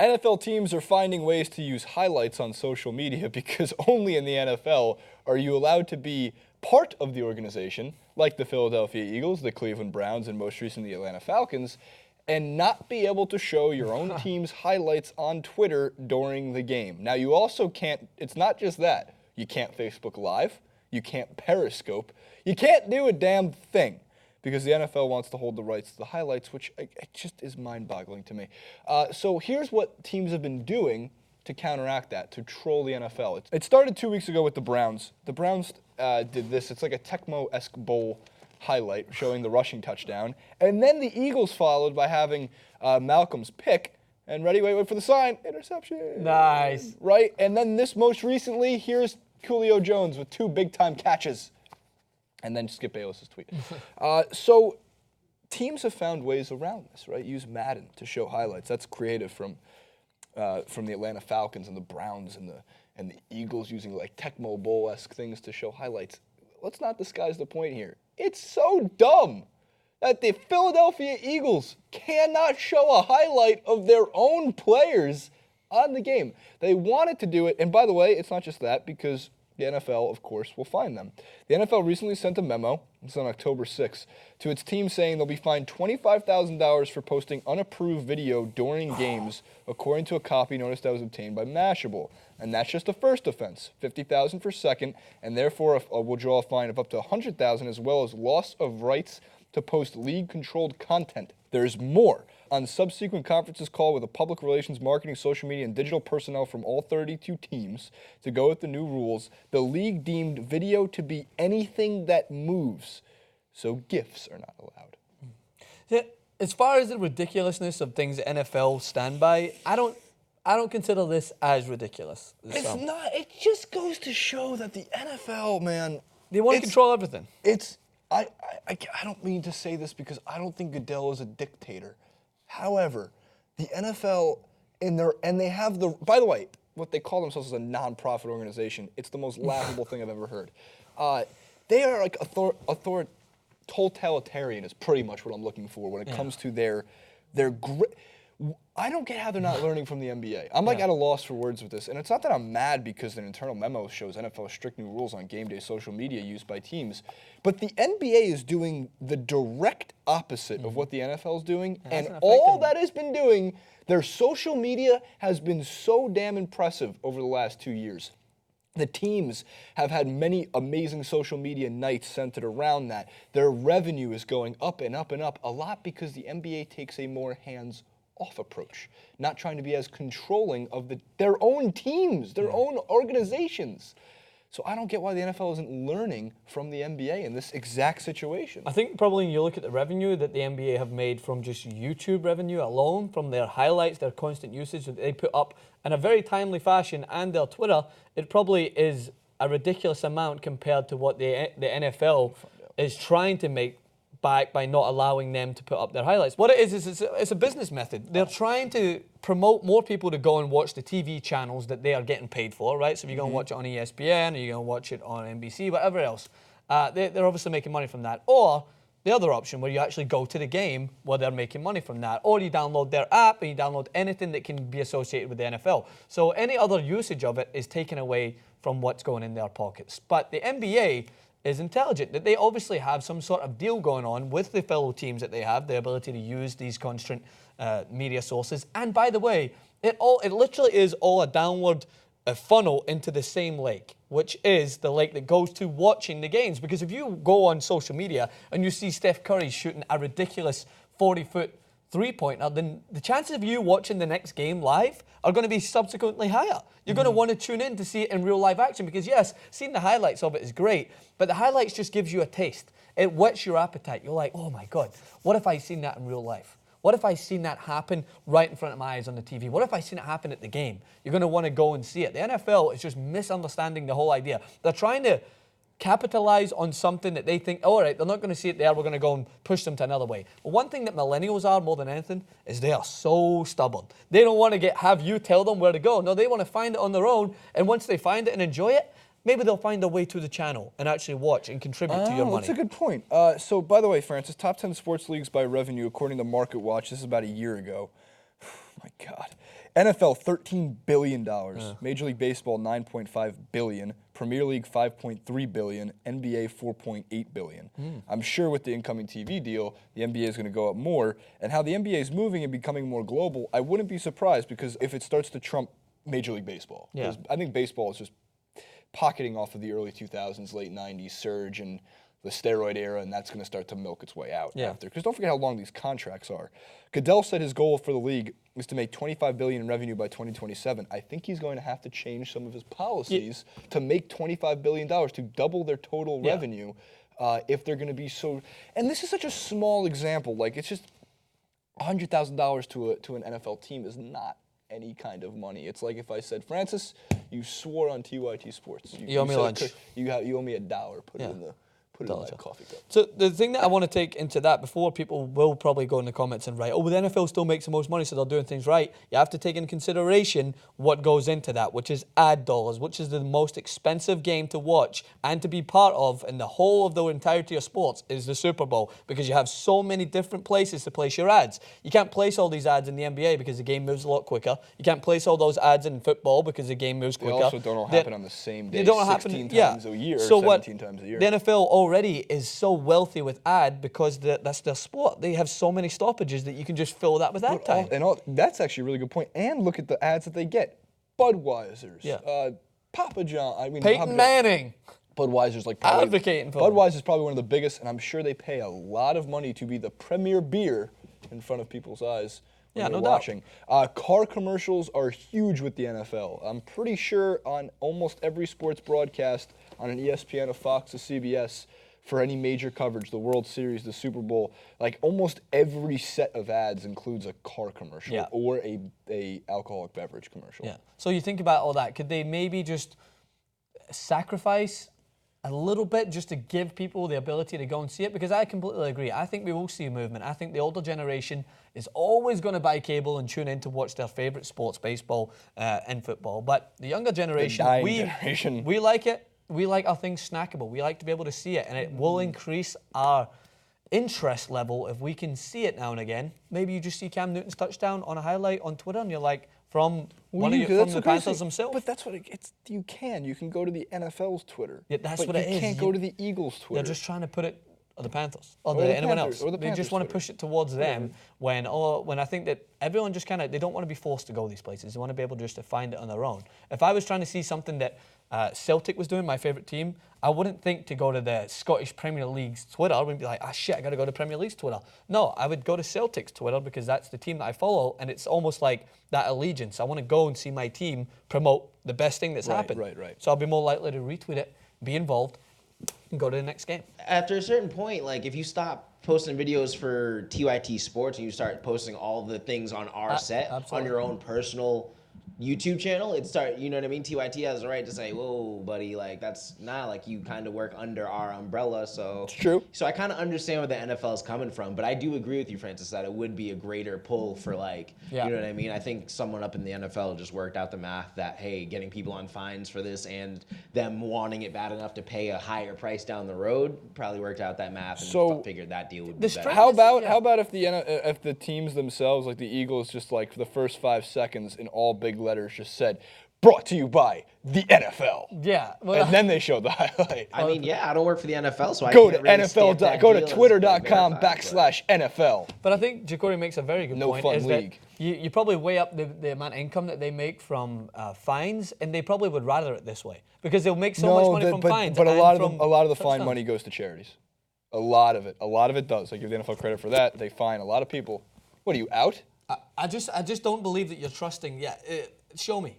NFL teams are finding ways to use highlights on social media because only in the NFL are you allowed to be part of the organization, like the Philadelphia Eagles, the Cleveland Browns, and most recently the Atlanta Falcons, and not be able to show your own team's highlights on Twitter during the game. Now, you also can't, it's not just that. You can't Facebook Live, you can't Periscope, you can't do a damn thing, because the NFL wants to hold the rights to the highlights, which it just is mind-boggling to me. So here's what teams have been doing to counteract that, to troll the NFL. It started 2 weeks ago with the Browns. The Browns did this. It's like a Tecmo-esque bowl highlight showing the rushing touchdown. And then the Eagles followed by having Malcolm's pick. And ready, wait for the sign, interception. Nice. Right? And then this most recently, here's Julio Jones with 2 big-time catches. And then Skip Bayless's tweet. So teams have found ways around this, right? Use Madden to show highlights. That's creative from the Atlanta Falcons and the Browns and the Eagles using like Tecmo Bowl-esque things to show highlights. Let's not disguise the point here. It's so dumb that the Philadelphia Eagles cannot show a highlight of their own players on the game. They wanted to do it, and by the way, it's not just that, because the NFL, of course, will fine them. The NFL recently sent a memo, it's on October 6th, to its team saying they'll be fined $25,000 for posting unapproved video during games, according to a copy notice that was obtained by Mashable. And that's just the first offense, $50,000 for second, and therefore will draw a fine of up to $100,000, as well as loss of rights to post league-controlled content. There's more. On subsequent conferences call with a public relations, marketing, social media, and digital personnel from all 32 teams to go with the new rules, the league deemed video to be anything that moves, so GIFs are not allowed. Yeah, as far as the ridiculousness of things the NFL stand by, I don't consider this as ridiculous. It's not. It just goes to show that the NFL, man, they want to control everything. I don't mean to say this because I don't think Goodell is a dictator. However, the NFL, and they have the, by the way, what they call themselves is a non-profit organization. It's the most laughable thing I've ever heard. They are like totalitarian is pretty much what I'm looking for when it comes to their I don't get how they're not learning from the NBA. I'm like at a loss for words with this. And it's not that I'm mad because an internal memo shows NFL strict new rules on game day social media used by teams. But the NBA is doing the direct opposite of what the NFL is doing. And all that has been doing, their social media has been so damn impressive over the last 2 years. The teams have had many amazing social media nights centered around that. Their revenue is going up and up and up, a lot because the NBA takes a more hands-off approach, not trying to be as controlling of their own teams, their own organizations. So I don't get why the NFL isn't learning from the NBA in this exact situation. I think probably when you look at the revenue that the NBA have made from just YouTube revenue alone, from their highlights, their constant usage that they put up in a very timely fashion, and their Twitter, it probably is a ridiculous amount compared to what the NFL is trying to make back by not allowing them to put up their highlights. What it is it's a business method. They're trying to promote more people to go and watch the TV channels that they are getting paid for, right? So if you're going to watch it on ESPN, or you're going to watch it on NBC, whatever else, they're obviously making money from that. Or the other option where you actually go to the game where they're making money from that. Or you download their app and you download anything that can be associated with the NFL. So any other usage of it is taken away from what's going in their pockets. But the NBA is intelligent, that they obviously have some sort of deal going on with the fellow teams that they have, the ability to use these constant media sources. And by the way, it literally is all a downward funnel into the same lake, which is the lake that goes to watching the games. Because if you go on social media and you see Steph Curry shooting a ridiculous 40-foot three-pointer, then the chances of you watching the next game live are going to be subsequently higher. You're going to want to tune in to see it in real live action because, yes, seeing the highlights of it is great, but the highlights just gives you a taste. It whets your appetite. You're like, oh, my God, what if I seen that in real life? What if I seen that happen right in front of my eyes on the TV? What if I seen it happen at the game? You're going to want to go and see it. The NFL is just misunderstanding the whole idea. They're trying to capitalize on something that they think, all right, they're not going to see it there, we're going to go and push them to another way. But one thing that millennials are more than anything is they are so stubborn. They don't want to have you tell them where to go. No, they want to find it on their own, and once they find it and enjoy it, maybe they'll find a way to the channel and actually watch and contribute to your money. That's a good point. So, by the way, Francis, top 10 sports leagues by revenue, according to Market Watch, this is about a year ago. My God. NFL $13 billion, Major League Baseball $9.5 billion, Premier League $5.3 billion, NBA $4.8 billion. I'm sure with the incoming TV deal, the NBA is going to go up more. And how the NBA is moving and becoming more global, I wouldn't be surprised because if it starts to trump Major League Baseball. Yeah. I think baseball is just pocketing off of the early 2000s, late 90s surge and the steroid era, and that's going to start to milk its way out after. Because don't forget how long these contracts are. Goodell said his goal for the league is to make $25 billion in revenue by 2027. I think he's going to have to change some of his policies to make $25 billion, to double their total revenue if they're going to be so. And this is such a small example. Like, it's just $100,000 to an NFL team is not any kind of money. It's like if I said, Francis, you swore on TYT Sports. You owe me lunch. You owe me $1. Put it in the coffee cup. So the thing that I want to take into that before people will probably go in the comments and write, oh, well, the NFL still makes the most money, so they're doing things right. You have to take into consideration what goes into that, which is ad dollars, which is the most expensive game to watch and to be part of in the whole of the entirety of sports is the Super Bowl, because you have so many different places to place your ads. You can't place all these ads in the NBA because the game moves a lot quicker. You can't place all those ads in football because the game moves quicker. They also don't all happen on the same day, they don't 16 happen, times a year, so 17 times a year. The NFL already is so wealthy with ad because that's their sport. They have so many stoppages that you can just fill that with ad time. That's actually a really good point. And look at the ads that they get. Budweiser's, Papa John. Peyton Manning. Budweiser's Advocating for Budweiser's probably one of the biggest, and I'm sure they pay a lot of money to be the premier beer in front of people's eyes when they're watching. Car commercials are huge with the NFL. I'm pretty sure on almost every sports broadcast, on an ESPN, a Fox, a CBS, for any major coverage, the World Series, the Super Bowl, like almost every set of ads includes a car commercial or a alcoholic beverage commercial. Yeah. So you think about all that. Could they maybe just sacrifice a little bit just to give people the ability to go and see it? Because I completely agree. I think we will see a movement. I think the older generation is always going to buy cable and tune in to watch their favorite sports, baseball and football. But the younger generation, we like it. We like our things snackable. We like to be able to see it, and it will increase our interest level if we can see it now and again. Maybe you just see Cam Newton's touchdown on a highlight on Twitter, and you're like, from the Panthers themselves. But that's what it's. You can go to the NFL's Twitter. Yeah, that's what it is. You can't go to the Eagles' Twitter. They're just trying to put it, or the Panthers, or anyone else. They just want to push it towards them when I think that everyone just they don't want to be forced to go these places. They want to be able just to find it on their own. If I was trying to see something that Celtic was doing, my favourite team, I wouldn't think to go to the Scottish Premier League's Twitter. I wouldn't be like, shit, I got to go to Premier League's Twitter. No, I would go to Celtic's Twitter because that's the team that I follow, and it's almost like that allegiance. I want to go and see my team promote the best thing that's happened. Right. So I'll be more likely to retweet it, be involved, and go to the next game. After a certain point, like if you stop posting videos for TYT Sports and you start posting all the things on our set, on your own personal YouTube channel, you know what I mean? TYT has the right to say, whoa, buddy, like that's not like you kind of work under our umbrella, so. It's true. So I kind of understand where the NFL is coming from, but I do agree with you, Francis, that it would be a greater pull for you know what I mean? I think someone up in the NFL just worked out the math that, hey, getting people on fines for this and them wanting it bad enough to pay a higher price down the road probably worked out that math and figured that deal would be better. How about if the teams themselves, like the Eagles, just like for the first 5 seconds in all big letters just said, brought to you by the NFL. Yeah. Well, and then they showed the highlight. I mean, I don't work for the NFL, so go to twitter.com/NFL. But I think Jacory makes a very good point. No fun league. You probably weigh up the amount of income that they make from fines, and they probably would rather it this way because they'll make so much money from fines. But a lot of the fine money goes to charities. A lot of it does. I give the NFL credit for that. They fine a lot of people. What are you out? I just don't believe that you're trusting. Show me.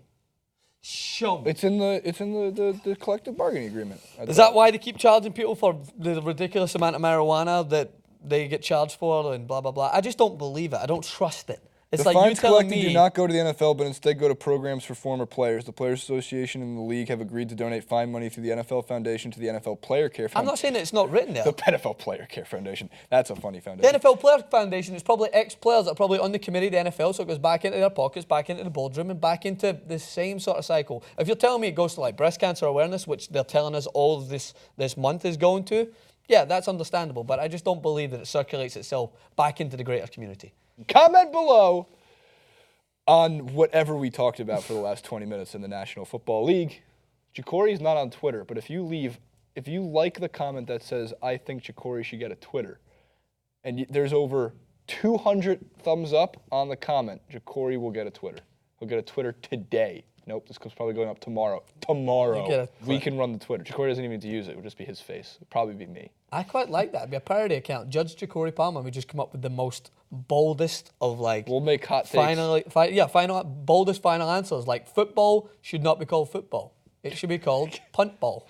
It's in the collective bargaining agreement. Is that why they keep charging people for the ridiculous amount of marijuana that they get charged for and blah blah blah? I just don't believe it. I don't trust it. It's the like fines you telling collected me do not go to the NFL, but instead go to programs for former players. The Players Association and the league have agreed to donate fine money through the NFL Foundation to the NFL Player Care Foundation. I'm not saying that it's not written there. The NFL Player Care Foundation. That's a funny foundation. The NFL Player Foundation is probably ex-players that are probably on the committee of the NFL, so it goes back into their pockets, back into the boardroom, and back into the same sort of cycle. If you're telling me it goes to like breast cancer awareness, which they're telling us all of this month is going to, yeah, that's understandable, but I just don't believe that it circulates itself back into the greater community. Comment below. on whatever we talked about for the last 20 minutes in the National Football League. Ja'Cory's not on Twitter, but if you like the comment that says, I think Ja'Cory should get a Twitter, and there's over 200 thumbs up on the comment, Ja'Cory will get a Twitter. He'll get a Twitter today. Nope, this is probably going up tomorrow. Tomorrow, we can run the Twitter. Ja'Cory doesn't even need to use it. It would just be his face. It'll probably be me. I quite like that. It'd be a parody account. Judge Ja'Cory Palmer. We just come up with the most boldest of like. We'll make hot takes. Boldest final answers. Like football should not be called football. It should be called punt ball.